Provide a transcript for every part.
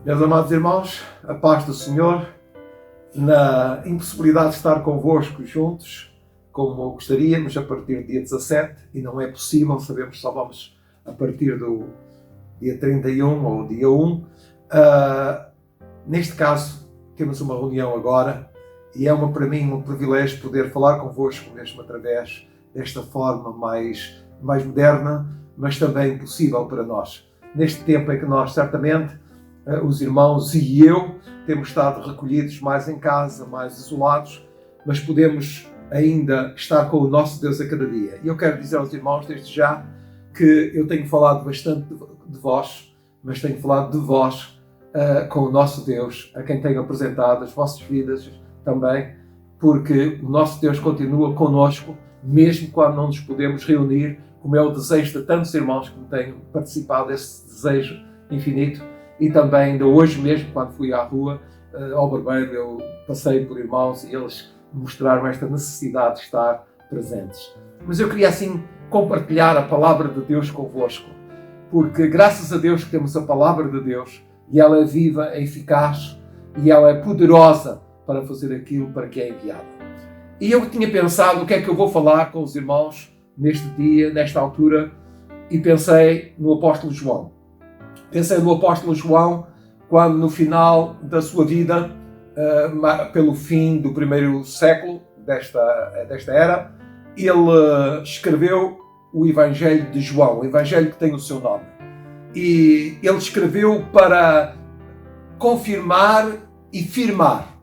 Meus amados irmãos, a paz do Senhor, na impossibilidade de estar convosco juntos, como gostaríamos, a partir do dia 17, e não é possível, sabemos que só vamos a partir do dia 31 ou dia 1. Neste caso, temos uma reunião agora, e é para mim um privilégio poder falar convosco mesmo através desta forma mais moderna, mas também possível para nós. Neste tempo em que nós, certamente, os irmãos e eu temos estado recolhidos mais em casa, mais isolados, mas podemos ainda estar com o nosso Deus a cada dia. E eu quero dizer aos irmãos desde já que eu tenho falado bastante de vós, mas tenho falado de vós com o nosso Deus, a quem tenho apresentado as vossas vidas também, porque o nosso Deus continua connosco, mesmo quando não nos podemos reunir, como é o desejo de tantos irmãos que me têm participado desse desejo infinito. E também, ainda hoje mesmo, quando fui à rua, ao barbeiro, eu passei por irmãos e eles mostraram esta necessidade de estar presentes. Mas eu queria, assim, compartilhar a palavra de Deus convosco, porque graças a Deus que temos a palavra de Deus, e ela é viva, é eficaz, e ela é poderosa para fazer aquilo para que é enviada. E eu tinha pensado o que é que eu vou falar com os irmãos neste dia, nesta altura, e pensei no apóstolo João. Pensei no apóstolo João quando, no final da sua vida, pelo fim do primeiro século desta era, ele escreveu o Evangelho de João, o Evangelho que tem o seu nome. E ele escreveu para confirmar e firmar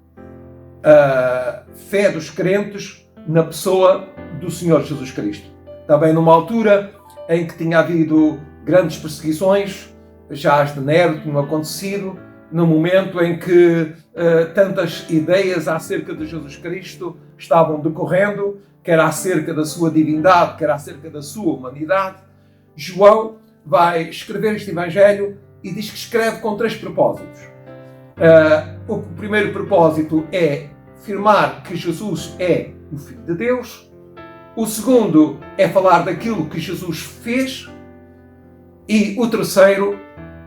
a fé dos crentes na pessoa do Senhor Jesus Cristo. Também numa altura em que tinha havido grandes perseguições, já as de Nero tinham acontecido, no momento em que tantas ideias acerca de Jesus Cristo estavam decorrendo, quer acerca da sua divindade, quer acerca da sua humanidade. João vai escrever este Evangelho e diz que escreve com 3 propósitos. O primeiro propósito é afirmar que Jesus é o Filho de Deus. O segundo é falar daquilo que Jesus fez. E o terceiro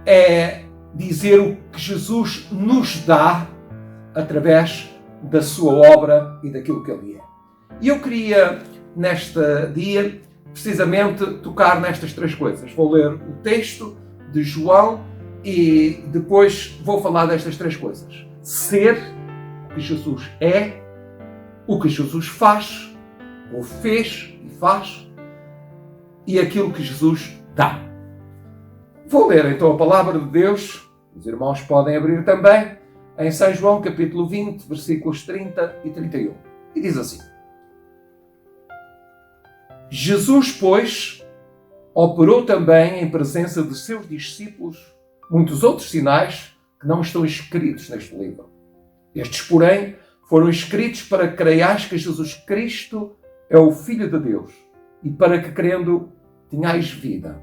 é dizer o que Jesus nos dá através da sua obra e daquilo que Ele é. E eu queria, neste dia, precisamente tocar nestas 3 coisas. Vou ler o texto de João e depois vou falar destas 3 coisas. Ser o que Jesus é, o que Jesus faz, ou fez e faz, e aquilo que Jesus dá. Vou ler então a palavra de Deus, os irmãos podem abrir também, em São João capítulo 20, versículos 30 e 31. E diz assim: Jesus, pois, operou também em presença de seus discípulos muitos outros sinais que não estão escritos neste livro. Estes, porém, foram escritos para que creiais que Jesus Cristo é o Filho de Deus e para que, crendo, tenhais vida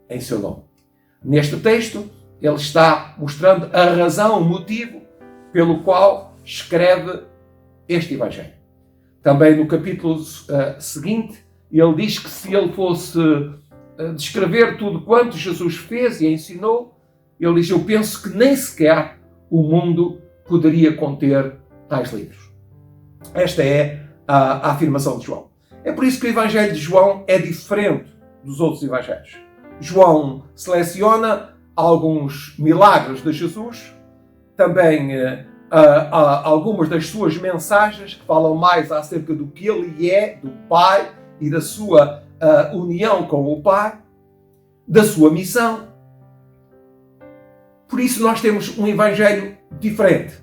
em seu nome. Neste texto, ele está mostrando a razão, o motivo pelo qual escreve este Evangelho. Também no capítulo seguinte, ele diz que se ele fosse descrever tudo quanto Jesus fez e ensinou, ele diz: eu penso que nem sequer o mundo poderia conter tais livros. Esta é a afirmação de João. É por isso que o Evangelho de João é diferente dos outros Evangelhos. João seleciona alguns milagres de Jesus, também algumas das suas mensagens que falam mais acerca do que ele é, do Pai e da sua união com o Pai, da sua missão. Por isso nós temos um Evangelho diferente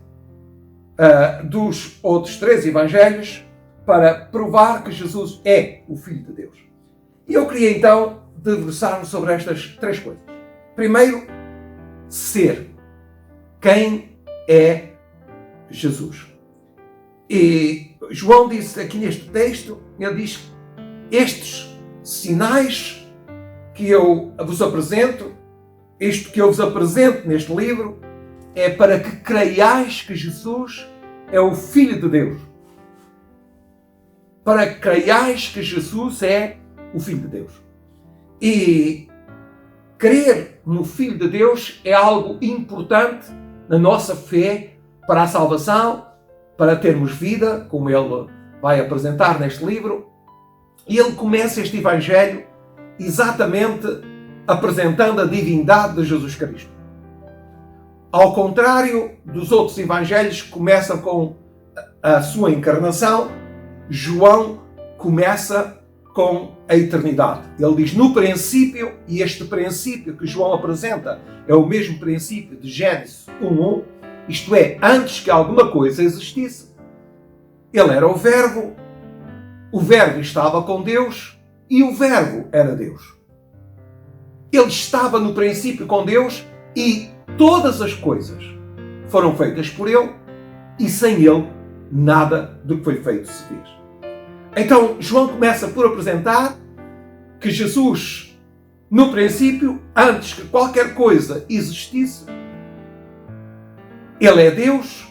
dos outros 3 Evangelhos para provar que Jesus é o Filho de Deus. E eu queria então debruçar-nos sobre estas 3 coisas. Primeiro, ser. Quem é Jesus? E João diz aqui neste texto, ele diz: estes sinais que eu vos apresento, isto que eu vos apresento neste livro, é para que creiais que Jesus é o Filho de Deus. Para que creiais que Jesus é o Filho de Deus. E crer no Filho de Deus é algo importante na nossa fé para a salvação, para termos vida, como ele vai apresentar neste livro. E ele começa este Evangelho exatamente apresentando a divindade de Jesus Cristo. Ao contrário dos outros Evangelhos que começam com a sua encarnação, João começa com a eternidade. Ele diz no princípio, e este princípio que João apresenta é o mesmo princípio de Gênesis 1:1, isto é, antes que alguma coisa existisse, ele era o Verbo estava com Deus e o Verbo era Deus. Ele estava no princípio com Deus e todas as coisas foram feitas por ele e sem ele nada do que foi feito se fez. Então João começa por apresentar que Jesus, no princípio, antes que qualquer coisa existisse, ele é Deus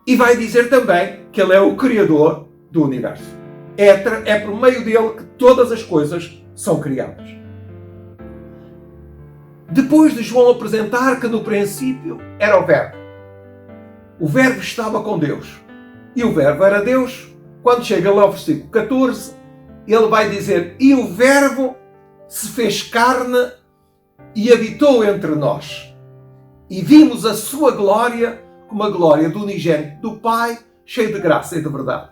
e vai dizer também que ele é o Criador do universo. É por meio dele que todas as coisas são criadas. Depois de João apresentar que no princípio era o Verbo estava com Deus e o Verbo era Deus, quando chega lá ao versículo 14, ele vai dizer: e o Verbo se fez carne e habitou entre nós. E vimos a sua glória como a glória do unigênito do Pai, cheio de graça e de verdade.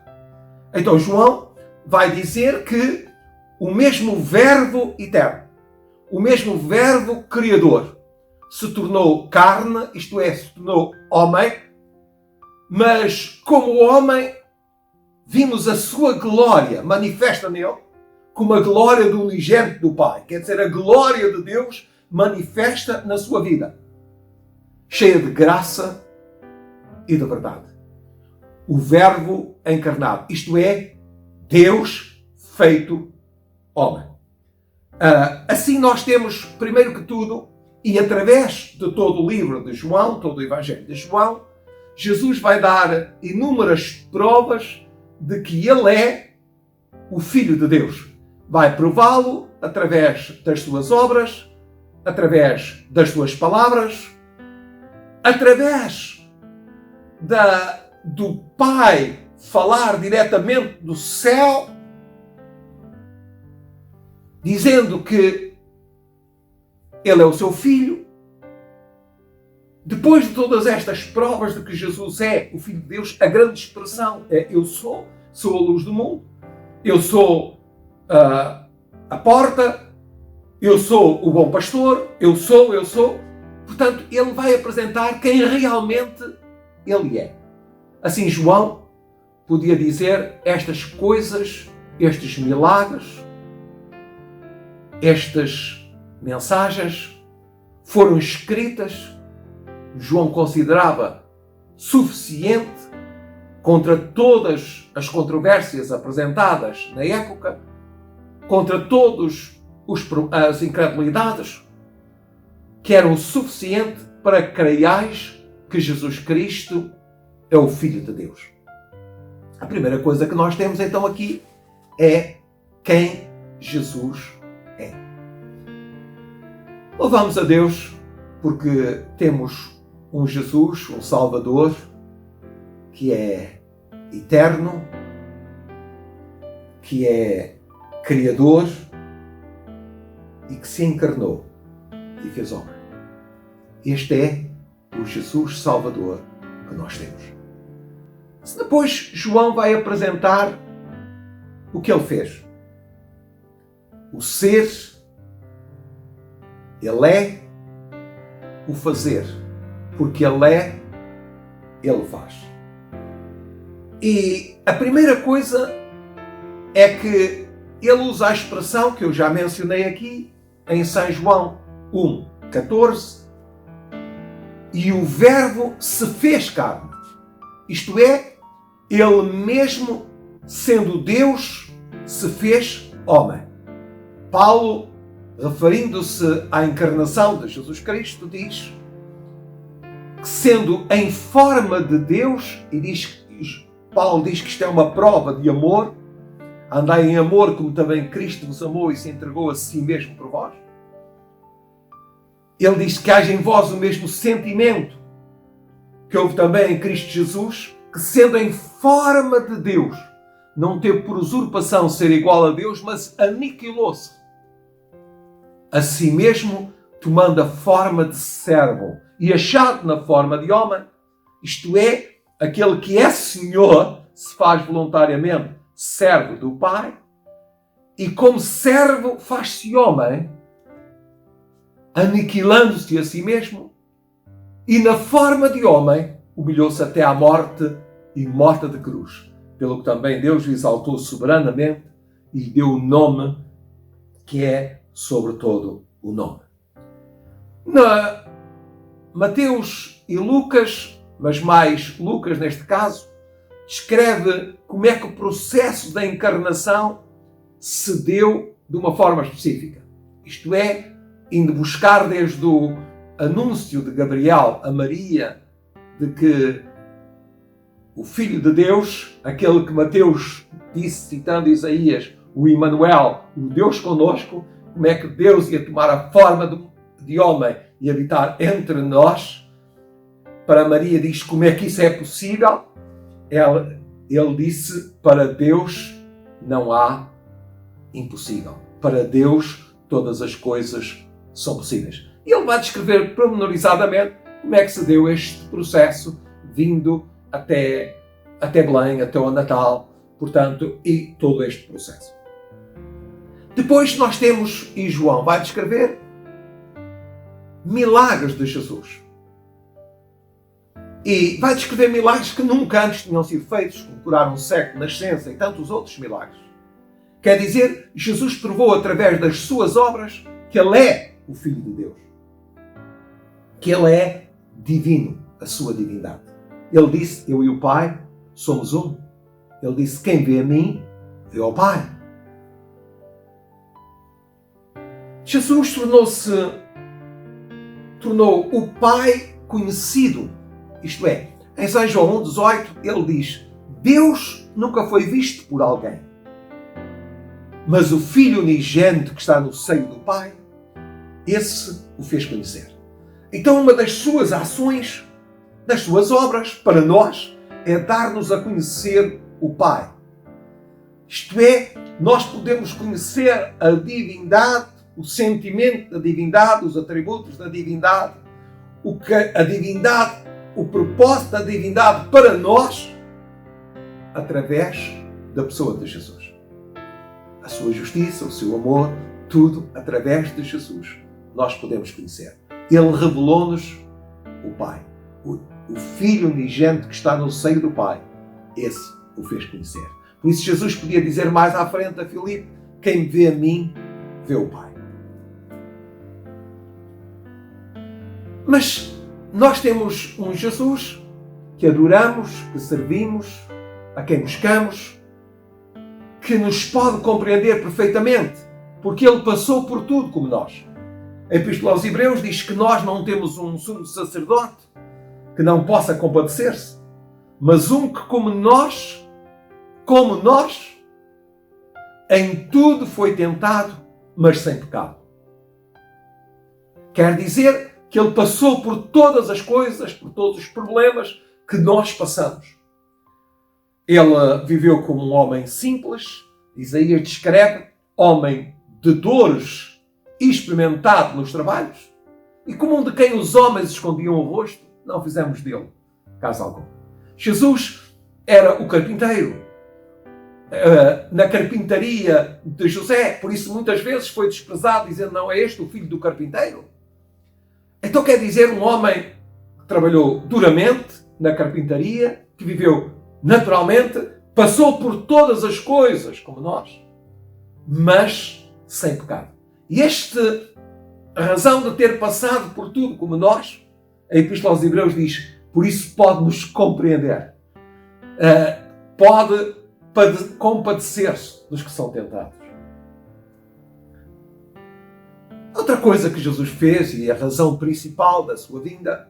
Então João vai dizer que o mesmo Verbo eterno, o mesmo Verbo criador, se tornou carne, isto é, se tornou homem, mas como homem vimos a sua glória manifesta nele, como a glória do unigênito do Pai. Quer dizer, a glória de Deus manifesta na sua vida, cheia de graça e de verdade. O Verbo encarnado, isto é, Deus feito homem. Assim nós temos, primeiro que tudo, e através de todo o livro de João, todo o Evangelho de João, Jesus vai dar inúmeras provas de que ele é o Filho de Deus. Vai prová-lo através das suas obras, através das suas palavras, através do Pai falar diretamente do céu, dizendo que ele é o seu Filho. Depois de todas estas provas de que Jesus é o Filho de Deus, a grande expressão é: eu sou a luz do mundo, eu sou a porta, eu sou o bom pastor, eu sou. Portanto, ele vai apresentar quem realmente ele é. Assim, João podia dizer: estas coisas, estes milagres, estas mensagens foram escritas, João considerava suficiente contra todas as controvérsias apresentadas na época, contra todas as incredulidades, que eram suficiente para que creiais que Jesus Cristo é o Filho de Deus. A primeira coisa que nós temos então aqui é quem Jesus é. Louvamos a Deus porque temos um Jesus, um Salvador, que é eterno, que é Criador e que se encarnou e fez homem. Este é o Jesus Salvador que nós temos. Depois João vai apresentar o que ele fez. O ser, ele é, o fazer, porque ele é, ele faz. E a primeira coisa é que ele usa a expressão que eu já mencionei aqui em São João 1:14, e o Verbo se fez carne. Isto é, ele mesmo, sendo Deus, se fez homem. Paulo, referindo-se à encarnação de Jesus Cristo, diz que, sendo em forma de Deus, Paulo diz que isto é uma prova de amor, andai em amor como também Cristo vos amou e se entregou a si mesmo por vós. Ele diz que haja em vós o mesmo sentimento que houve também em Cristo Jesus, que sendo em forma de Deus, não teve por usurpação ser igual a Deus, mas aniquilou-se a si mesmo, tomando a forma de servo e achado na forma de homem. Isto é, aquele que é Senhor se faz voluntariamente servo do Pai e como servo faz-se homem, aniquilando-se a si mesmo, e na forma de homem humilhou-se até à morte e morte de cruz, pelo que também Deus o exaltou soberanamente e lhe deu o nome que é sobre todo o nome. Na Mateus e Lucas, mas mais Lucas neste caso, descreve como é que o processo da encarnação se deu de uma forma específica. Isto é, indo buscar desde o anúncio de Gabriel a Maria de que o Filho de Deus, aquele que Mateus disse, citando Isaías, o Emmanuel, o Deus conosco, como é que Deus ia tomar a forma de homem e habitar entre nós. Para Maria diz como é que isso é possível. Ele disse, para Deus não há impossível. Para Deus todas as coisas são possíveis. E ele vai descrever pormenorizadamente como é que se deu este processo, vindo até Belém, até o Natal, portanto, e todo este processo. Depois nós temos, e João vai descrever, milagres de Jesus. E vai descrever milagres que nunca antes tinham sido feitos, como curar um cego de nascença e tantos outros milagres. Quer dizer, Jesus provou através das suas obras que Ele é o Filho de Deus. Que Ele é divino, a sua divindade. Ele disse, eu e o Pai somos um. Ele disse, quem vê a mim, vê ao Pai. Jesus tornou o Pai conhecido. Isto é, em São João 1,18, ele diz, Deus nunca foi visto por alguém, mas o Filho unigênito que está no seio do Pai, esse o fez conhecer. Então, uma das suas ações, das suas obras, para nós, é dar-nos a conhecer o Pai. Isto é, nós podemos conhecer a divindade, o sentimento da divindade, os atributos da divindade, o propósito da divindade para nós, através da pessoa de Jesus. A sua justiça, o seu amor, tudo através de Jesus nós podemos conhecer. Ele revelou-nos o Pai. O Filho unigênito que está no seio do Pai. Esse o fez conhecer. Por isso Jesus podia dizer mais à frente a Filipe, quem vê a mim, vê o Pai. Mas nós temos um Jesus que adoramos, que servimos, a quem buscamos, que nos pode compreender perfeitamente, porque Ele passou por tudo como nós. A Epístola aos Hebreus diz que nós não temos um sumo sacerdote que não possa compadecer-se, mas um que, como nós, em tudo foi tentado, mas sem pecado. Quer dizer que Ele passou por todas as coisas, por todos os problemas que nós passamos. Ele viveu como um homem simples, Isaías descreve, homem de dores e experimentado nos trabalhos, e como um de quem os homens escondiam o rosto, não fizemos dele caso algum. Jesus era o carpinteiro, na carpintaria de José, por isso muitas vezes foi desprezado, dizendo, não é este o filho do carpinteiro? Então quer dizer, um homem que trabalhou duramente na carpintaria, que viveu naturalmente, passou por todas as coisas, como nós, mas sem pecado. E a razão de ter passado por tudo como nós, a Epístola aos Hebreus diz, por isso pode-nos compreender. Pode compadecer-se dos que são tentados. Outra coisa que Jesus fez, e a razão principal da sua vinda,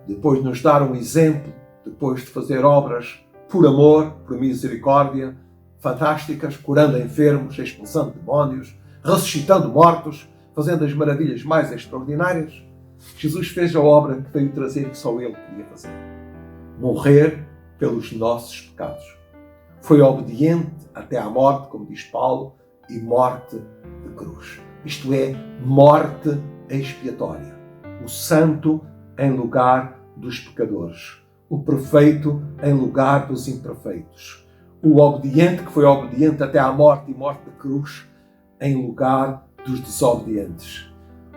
depois de nos dar um exemplo, depois de fazer obras por amor, por misericórdia, fantásticas, curando enfermos, expulsando demónios, ressuscitando mortos, fazendo as maravilhas mais extraordinárias, Jesus fez a obra que veio trazer e que só Ele podia fazer. Morrer pelos nossos pecados. Foi obediente até à morte, como diz Paulo, e morte de cruz. Isto é, morte expiatória. O santo em lugar dos pecadores. O perfeito em lugar dos imperfeitos. O obediente que foi obediente até à morte e morte de cruz em lugar dos desobedientes.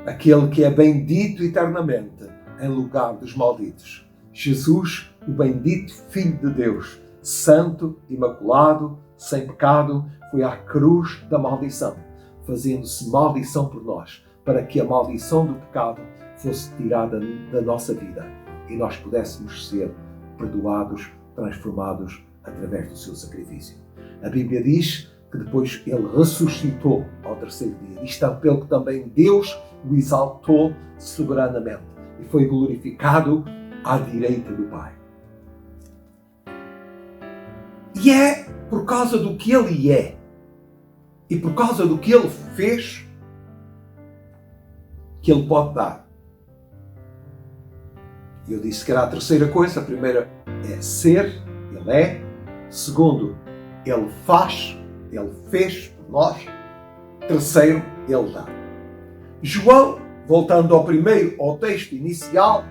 Aquele que é bendito eternamente em lugar dos malditos. Jesus, o bendito Filho de Deus, santo, imaculado, sem pecado, foi à cruz da maldição, fazendo-se maldição por nós, para que a maldição do pecado fosse tirada da nossa vida e nós pudéssemos ser perdoados, transformados através do seu sacrifício. A Bíblia diz que depois ele ressuscitou ao terceiro dia. Diz pelo que também Deus o exaltou soberanamente e foi glorificado à direita do Pai. E é por causa do que ele é e por causa do que ele fez que ele pode dar. Eu disse que era a terceira coisa. A primeira é ser, ele é. Segundo, ele faz, ele fez por nós. Terceiro, ele dá. João, voltando ao texto inicial,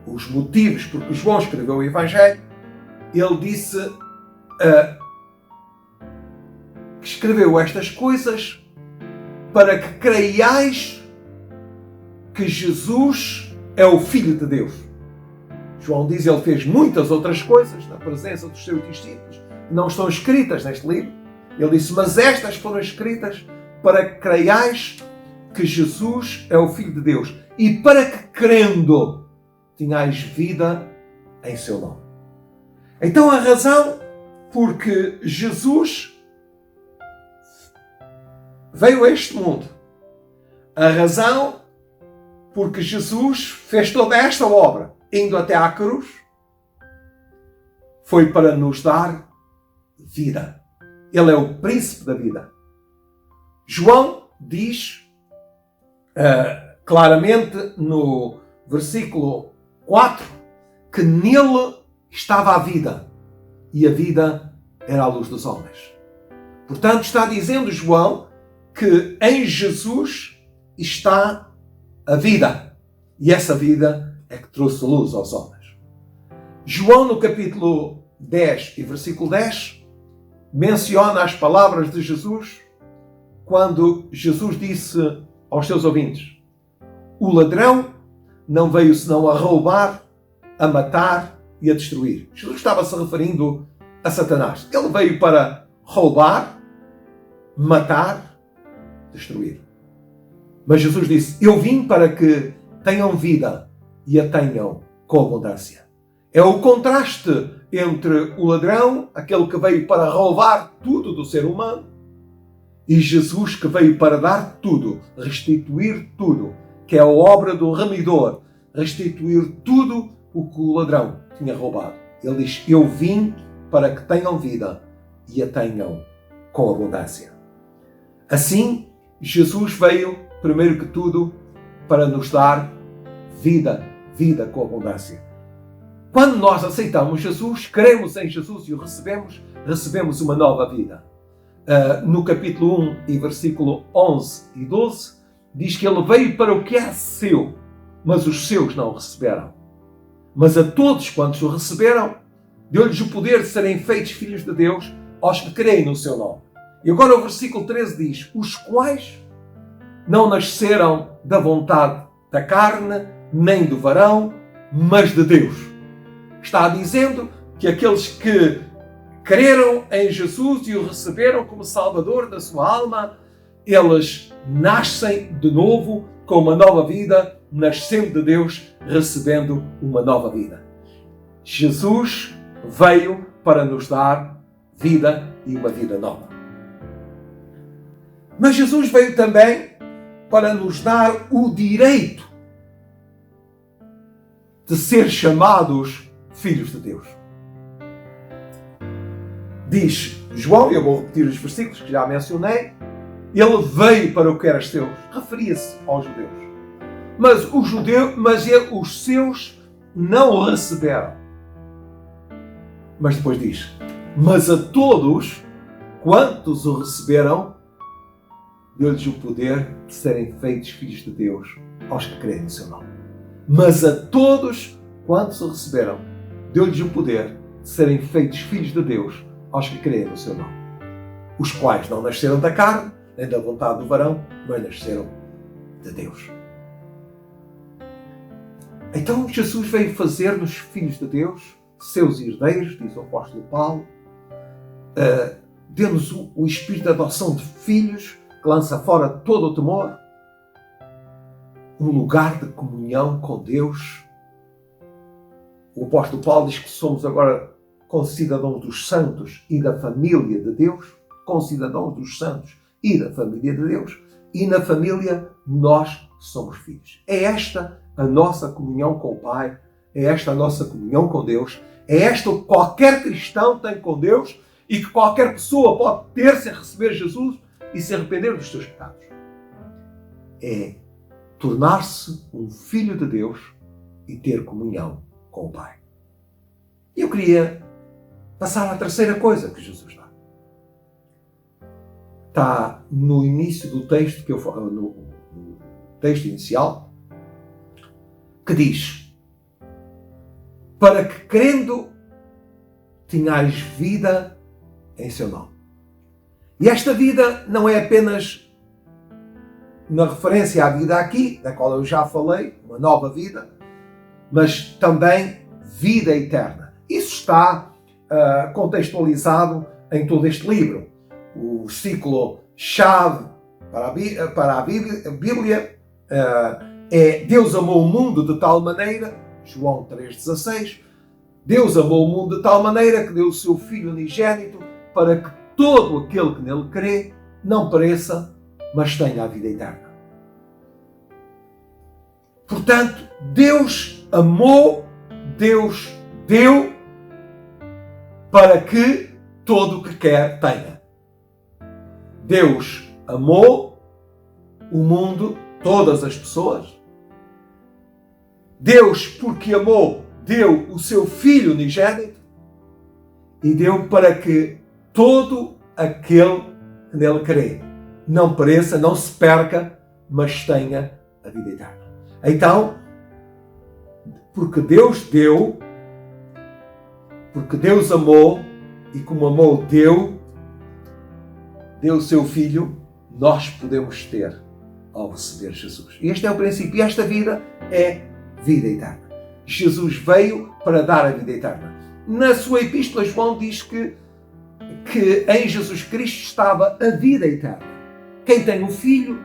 os motivos por que João escreveu o Evangelho, ele disse que escreveu estas coisas para que creiais que Jesus é o Filho de Deus. João diz que ele fez muitas outras coisas na presença dos seus discípulos que não estão escritas neste livro. Ele disse, mas estas foram escritas para que creiais que Jesus é o Filho de Deus e para que, crendo, tenhais vida em seu nome. Então a razão porque Jesus veio a este mundo, a razão porque Jesus fez toda esta obra, indo até à cruz, foi para nos dar vida. Ele é o príncipe da vida. João diz claramente no versículo 4 que nele estava a vida e a vida era a luz dos homens. Portanto, está dizendo João que em Jesus está a vida e essa vida é que trouxe luz aos homens. João, no capítulo 10 e versículo 10, menciona as palavras de Jesus quando Jesus disse aos seus ouvintes: o ladrão não veio senão a roubar, a matar e a destruir. Jesus estava se referindo a Satanás. Ele veio para roubar, matar, destruir. Mas Jesus disse, eu vim para que tenham vida e a tenham com abundância. É o contraste entre o ladrão, aquele que veio para roubar tudo do ser humano, e Jesus que veio para dar tudo, restituir tudo, que é a obra do remidor, restituir tudo o que o ladrão tinha roubado. Ele diz, eu vim para que tenham vida e a tenham com abundância. Assim, Jesus veio, primeiro que tudo, para nos dar vida, vida com abundância. Quando nós aceitamos Jesus, cremos em Jesus e o recebemos uma nova vida. No capítulo 1 e versículo 11 e 12, diz que ele veio para o que é seu, mas os seus não o receberam. Mas a todos quantos o receberam, deu-lhes o poder de serem feitos filhos de Deus, aos que creem no seu nome. E agora o versículo 13 diz, os quais não nasceram da vontade da carne, nem do varão, mas de Deus. Está dizendo que aqueles que creram em Jesus e o receberam como Salvador da sua alma, eles nascem de novo com uma nova vida, nascendo de Deus, recebendo uma nova vida. Jesus veio para nos dar vida e uma vida nova. Mas Jesus veio também para nos dar o direito de ser chamados filhos de Deus. Diz João, e eu vou repetir os versículos que já mencionei, Ele veio para o que era seu. Referia-se aos judeus. Mas os seus não o receberam. Mas depois diz: mas a todos quantos o receberam, deu-lhes o poder de serem feitos filhos de Deus, aos que creem no seu nome. Mas a todos quantos o receberam, deu-lhes o poder de serem feitos filhos de Deus, aos que creem no seu nome. Os quais não nasceram da carne, nem da vontade do varão, mas nasceram de Deus. Então Jesus veio fazer-nos filhos de Deus, seus herdeiros, diz o apóstolo Paulo, deu-nos o espírito de adoção de filhos, que lança fora todo o temor, um lugar de comunhão com Deus. O apóstolo Paulo diz que somos agora concidadãos dos santos e da família de Deus, concidadãos dos santos e da família de Deus, e na família nós somos filhos. É esta a nossa comunhão com o Pai, é esta a nossa comunhão com Deus, é esta que qualquer cristão tem com Deus e que qualquer pessoa pode ter se receber Jesus e se arrepender dos seus pecados. É tornar-se um filho de Deus e ter comunhão com o Pai. E eu queria passar à terceira coisa que Jesus dá. Está no início do texto, no texto inicial, que diz: para que crendo tenhais vida em seu nome. E esta vida não é apenas na referência à vida aqui, da qual eu já falei, uma nova vida, mas também vida eterna. Isso está contextualizado em todo este livro. O versículo-chave para a Bíblia é: Deus amou o mundo de tal maneira, João 3,16, Deus amou o mundo de tal maneira que deu o seu Filho unigênito para que todo aquele que nele crê não pereça, mas tenha a vida eterna. Portanto, Deus amou, Deus deu para que todo o que quer tenha. Deus amou o mundo, todas as pessoas. Deus, porque amou, deu o seu Filho unigênito e deu para que todo aquele que nele crê não pereça, não se perca, mas tenha a vida eterna. Então, porque Deus deu, porque Deus amou, e como amou, deu o seu Filho, nós podemos ter ao receber Jesus. E este é o princípio. E esta vida é vida eterna. Jesus veio para dar a vida eterna. Na sua epístola, João diz que em Jesus Cristo estava a vida eterna. Quem tem o Filho,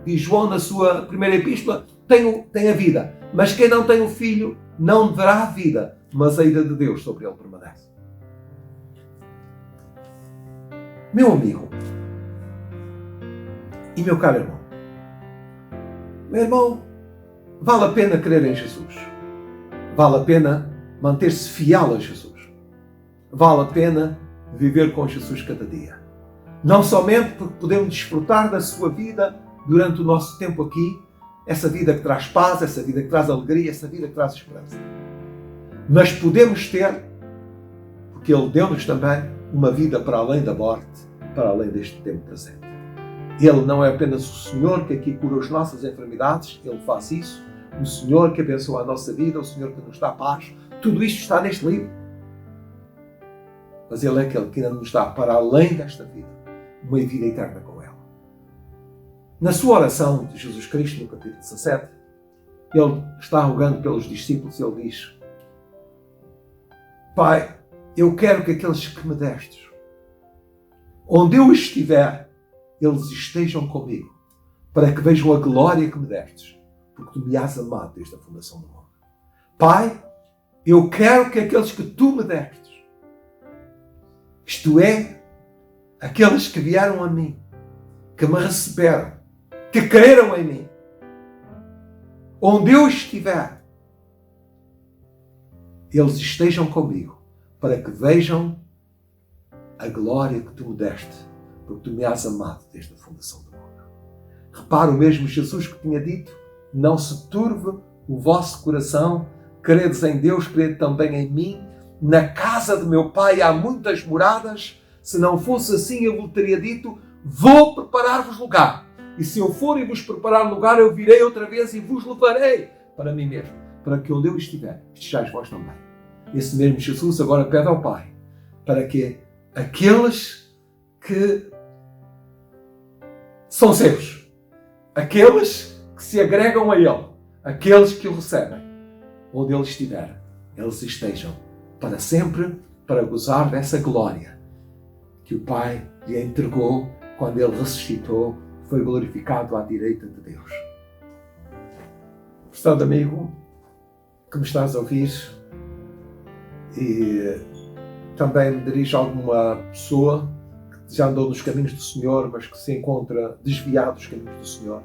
diz João na sua primeira epístola, tem a vida. Mas quem não tem o Filho não verá a vida, mas a ira de Deus sobre ele permanece. Meu amigo e meu caro irmão, meu irmão, vale a pena crer em Jesus. Vale a pena manter-se fiel a Jesus. Vale a pena viver com Jesus cada dia. Não somente porque podemos desfrutar da sua vida durante o nosso tempo aqui, essa vida que traz paz, essa vida que traz alegria, essa vida que traz esperança. Mas podemos ter, porque Ele deu-nos também uma vida para além da morte, para além deste tempo presente. Ele não é apenas o Senhor que aqui cura as nossas enfermidades, Ele faz isso. O Senhor que abençoa a nossa vida, o Senhor que nos dá paz. Tudo isto está neste livro. Mas Ele é aquele que ainda nos dá, para além desta vida, uma vida eterna com Ele. Na sua oração de Jesus Cristo, no capítulo 17, Ele está rogando pelos discípulos e Ele diz: Pai, eu quero que aqueles que me destes, onde eu estiver, eles estejam comigo, para que vejam a glória que me destes, porque tu me has amado desde a fundação do mundo. Pai, eu quero que aqueles que tu me destes, isto é, aqueles que vieram a mim, que me receberam, que creram em mim, onde eu estiver, eles estejam comigo, para que vejam a glória que tu me deste, porque tu me has amado desde a fundação do mundo. Repara, o mesmo Jesus que tinha dito: não se turve o vosso coração, credes em Deus, crede também em mim. Na casa de meu Pai há muitas moradas. Se não fosse assim, eu vos teria dito: vou preparar-vos lugar. E se eu for e vos preparar lugar, eu virei outra vez e vos levarei para mim mesmo, para que onde eu estiver, estejais vós também. Esse mesmo Jesus agora pede ao Pai para que aqueles que são seus, aqueles que se agregam a Ele, aqueles que o recebem, onde Ele estiver, eles estejam para sempre, para gozar dessa glória que o Pai lhe entregou quando Ele ressuscitou, foi glorificado à direita de Deus. Portanto, amigo, que me estás a ouvir, e também me dirijo a alguma pessoa que já andou nos caminhos do Senhor, mas que se encontra desviado dos caminhos do Senhor.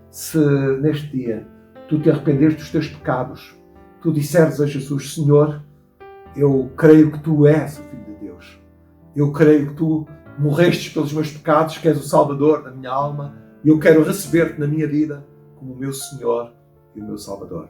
Se neste dia tu te arrependeres dos teus pecados, tu disseres a Jesus: Senhor, eu creio que tu és o Filho de Deus. Eu creio que tu morrestes pelos meus pecados, que és o Salvador da minha alma, e eu quero receber-te na minha vida como o meu Senhor e o meu Salvador.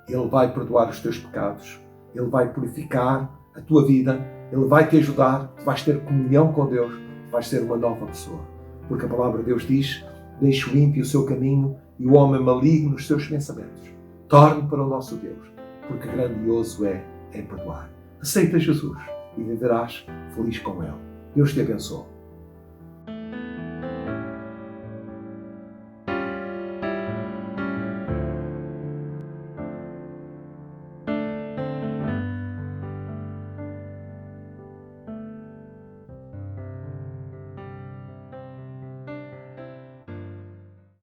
Ele vai perdoar os teus pecados, Ele vai purificar a tua vida, Ele vai te ajudar, tu vais ter comunhão com Deus, vais ser uma nova pessoa. Porque a palavra de Deus diz: deixe o ímpio o seu caminho e o homem maligno os seus pensamentos. Torne para o nosso Deus, porque grandioso é em perdoar. Aceita Jesus e viverás feliz com Ele. Deus te abençoe.